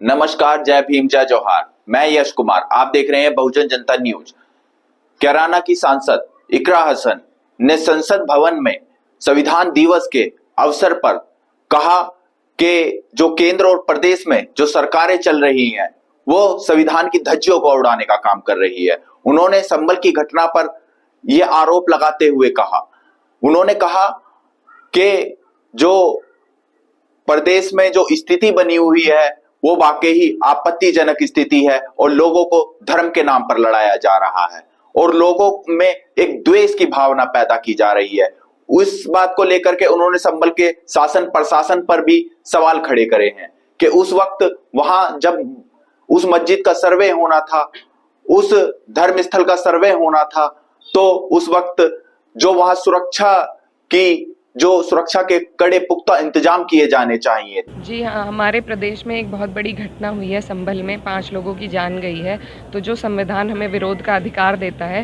नमस्कार, जय भीम, जय जोहार। मैं यश कुमार, आप देख रहे हैं बहुजन जनता न्यूज। कैराना की सांसद इकरा हसन ने संसद भवन में संविधान दिवस के अवसर पर कहा कि जो केंद्र और प्रदेश में जो सरकारें चल रही हैं वो संविधान की धज्जियों को उड़ाने का काम कर रही है। उन्होंने संभल की घटना पर यह आरोप लगाते हुए उन्होंने कहा कि जो प्रदेश में जो स्थिति बनी हुई है वो वाकई ही आपत्तिजनक स्थिति है और लोगों को धर्म के नाम पर लड़ाया जा रहा है और लोगों में एक द्वेष की भावना पैदा की जा रही है। उस बात को लेकर के उन्होंने संभल के शासन प्रशासन पर भी सवाल खड़े करे हैं कि उस वक्त वहां जब उस मस्जिद का सर्वे होना था, उस धर्म स्थल का सर्वे होना था, तो उस वक्त जो वहां सुरक्षा के कड़े पुख्ता इंतजाम किए जाने चाहिए। जी हाँ, हमारे प्रदेश में एक बहुत बड़ी घटना हुई है। संभल में 5 लोगों की जान गई है। तो जो संविधान हमें विरोध का अधिकार देता है,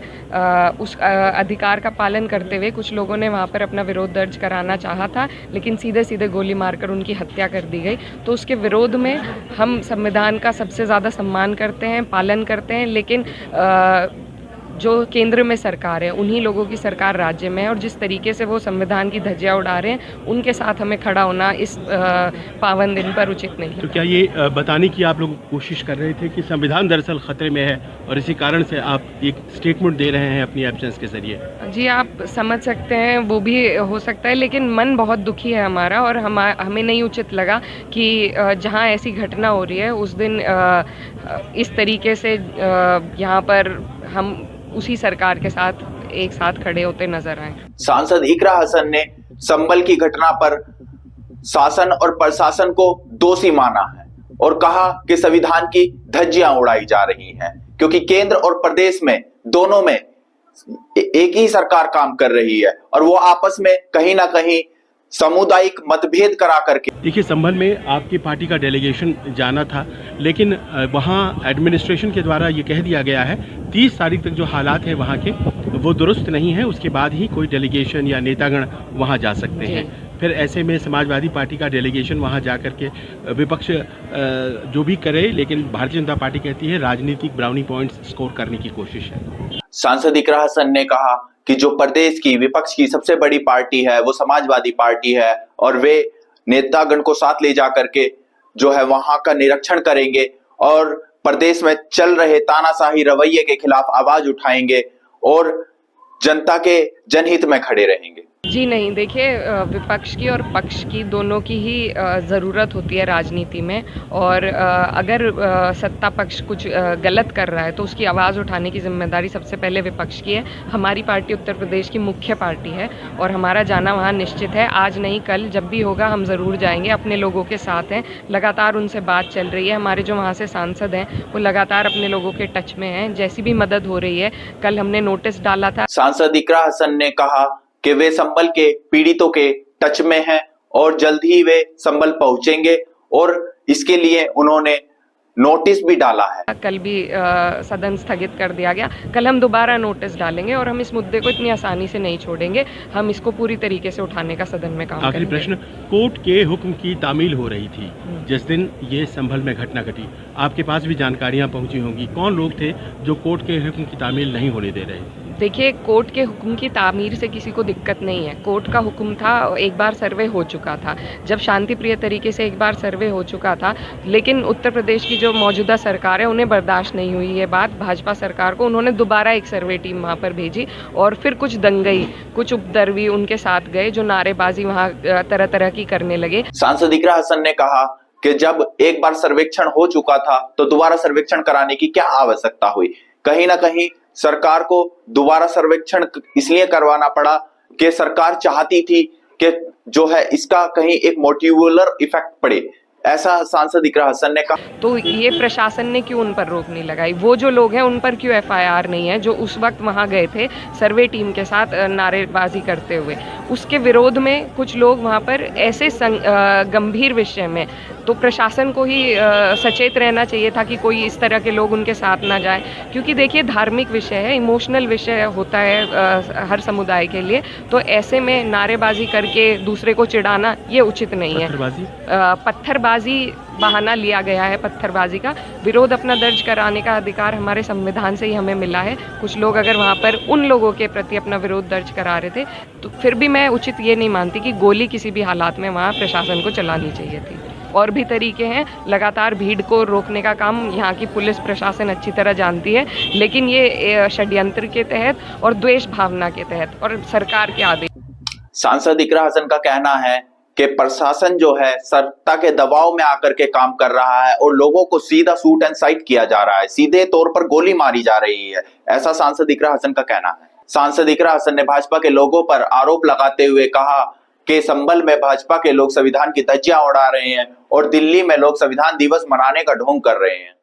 उस अधिकार का पालन करते हुए कुछ लोगों ने वहाँ पर अपना विरोध दर्ज कराना चाहा था, लेकिन सीधे सीधे गोली मारकर उनकी हत्या कर दी गई। तो उसके विरोध में हम संविधान का सबसे ज़्यादा सम्मान करते हैं, पालन करते हैं, लेकिन जो केंद्र में सरकार है, उन्हीं लोगों की सरकार राज्य में है और जिस तरीके से वो संविधान की धज्जियां उड़ा रहे हैं, उनके साथ हमें खड़ा होना इस पावन दिन पर उचित नहीं है। तो क्या ये बताने की आप लोग कोशिश कर रहे थे कि संविधान दरअसल खतरे में है और इसी कारण से आप एक स्टेटमेंट दे रहे हैं अपनी एब्सेंस के जरिए? जी, आप समझ सकते हैं, वो भी हो सकता है, लेकिन मन बहुत दुखी है हमारा और हमें नहीं उचित लगा कि जहाँ ऐसी घटना हो रही है उस दिन इस तरीके से यहाँ पर हम उसी सरकार के साथ एक साथ खड़े होते नजर आए। सांसद इकरा हसन ने संभल की घटना पर शासन और प्रशासन को दोषी माना है और कहा कि संविधान की धज्जियां उड़ाई जा रही हैं क्योंकि केंद्र और प्रदेश में दोनों में एक ही सरकार काम कर रही है और वो आपस में कहीं ना कहीं सामुदायिक मतभेद करा करके। देखिए, संभल में आपकी पार्टी का डेलीगेशन जाना था, लेकिन वहाँ एडमिनिस्ट्रेशन के द्वारा ये कह दिया गया है 30 तारीख तक जो हालात है वहाँ के वो दुरुस्त नहीं है, उसके बाद ही कोई डेलीगेशन या नेतागण वहाँ जा सकते हैं। फिर ऐसे में समाजवादी पार्टी का डेलीगेशन वहाँ जा कर के विपक्ष जो भी करे, लेकिन भारतीय जनता पार्टी कहती है राजनीतिक ब्राउनी पॉइंट्स स्कोर करने की कोशिश है। सांसद इकरा हसन ने कहा कि जो प्रदेश की विपक्ष की सबसे बड़ी पार्टी है वो समाजवादी पार्टी है और वे नेतागण को साथ ले जाकर के जो है वहां का निरीक्षण करेंगे और प्रदेश में चल रहे तानाशाही रवैये के खिलाफ आवाज उठाएंगे और जनता के जनहित में खड़े रहेंगे। जी नहीं, देखिए, विपक्ष की और पक्ष की दोनों की ही ज़रूरत होती है राजनीति में और अगर सत्ता पक्ष कुछ गलत कर रहा है तो उसकी आवाज़ उठाने की जिम्मेदारी सबसे पहले विपक्ष की है। हमारी पार्टी उत्तर प्रदेश की मुख्य पार्टी है और हमारा जाना वहाँ निश्चित है। आज नहीं कल जब भी होगा हम ज़रूर जाएंगे, अपने लोगों के साथ हैं, लगातार उनसे बात चल रही है। हमारे जो वहाँ से सांसद हैं वो लगातार अपने लोगों के टच में हैं, जैसी भी मदद हो रही है। कल हमने नोटिस डाला था। सांसद इकरा हसन ने कहा कि वे संभल के पीड़ितों के टच में हैं और जल्द ही वे संभल पहुंचेंगे और इसके लिए उन्होंने नोटिस भी डाला है। कल भी सदन स्थगित कर दिया गया। कल हम दोबारा नोटिस डालेंगे और हम इस मुद्दे को इतनी आसानी से नहीं छोड़ेंगे। हम इसको पूरी तरीके से उठाने का सदन में काम करेंगे। आखिरी प्रश्न, कोर्ट के हुक्म की तामील हो रही थी जिस दिन ये संभल में घटना घटी, आपके पास भी जानकारियां पहुंची होंगी, कौन लोग थे जो कोर्ट के हुक्म की तामील नहीं होने दे रहे थे? देखिए, कोर्ट के हुक्म की तामीर से किसी को दिक्कत नहीं है। कोर्ट का हुक्म था, एक बार सर्वे हो चुका था, जब शांतिप्रिय तरीके से एक बार सर्वे हो चुका था, लेकिन उत्तर प्रदेश की जो मौजूदा सरकार है उन्हें बर्दाश्त नहीं हुई ये बात भाजपा सरकार को। उन्होंने दोबारा एक सर्वे टीम वहाँ पर भेजी और फिर कुछ दंगई, कुछ उपद्रवी उनके साथ गए जो नारेबाजी वहाँ तरह तरह की करने लगे। सांसद इकरा हसन ने कहा कि जब एक बार सर्वेक्षण हो चुका था तो दोबारा सर्वेक्षण कराने की क्या आवश्यकता हुई। कहीं ना कहीं सरकार को दोबारा सर्वेक्षण इसलिए करवाना पड़ा कि सरकार चाहती थी कि जो है इसका कहीं एक मोटिवुलर इफेक्ट पड़े, ऐसा सांसद इकरा हसन ने कहा। तो ये प्रशासन ने क्यों उन पर रोक नहीं लगाई? वो जो लोग हैं उन पर क्यों FIR नहीं है जो उस वक्त वहाँ गए थे सर्वे टीम के साथ नारेबाजी करते हुए? उसके विरोध में कुछ लोग वहाँ पर ऐसे गंभीर विषय में तो प्रशासन को ही सचेत रहना चाहिए था कि कोई इस तरह के लोग उनके साथ ना जाए, क्योंकि देखिए धार्मिक विषय है, इमोशनल विषय होता है हर समुदाय के लिए, तो ऐसे में नारेबाजी करके दूसरे को चिढ़ाना ये उचित नहीं है। पत्थरबाजी बहाना लिया गया है, पत्थरबाजी का विरोध अपना दर्ज कराने का अधिकार हमारे संविधान से ही हमें मिला है। कुछ लोग अगर वहाँ पर उन लोगों के प्रति अपना विरोध दर्ज करा रहे थे तो फिर भी मैं उचित ये नहीं मानती कि गोली किसी भी हालात में वहाँ प्रशासन को चलानी चाहिए थी। और भी तरीके हैं, लगातार भीड़ को रोकने का काम यहाँ की पुलिस प्रशासन अच्छी तरह जानती है, लेकिन ये षड्यंत्र के तहत और द्वेष भावना के तहत और सरकार के आदेश। सांसद इकरा हसन का कहना है कि प्रशासन जो है सत्ता के दबाव में आकर के काम कर रहा है और लोगों को सीधा शूट एंड साइट किया जा रहा है, सीधे तौर पर गोली मारी जा रही है, ऐसा सांसद इकरा हसन का कहना है। सांसद इकरा हसन ने भाजपा के लोगों पर आरोप लगाते हुए कहा कि संभल में भाजपा के लोग संविधान की धज्जियां उड़ा रहे हैं और दिल्ली में लोग संविधान दिवस मनाने का ढोंग कर रहे हैं।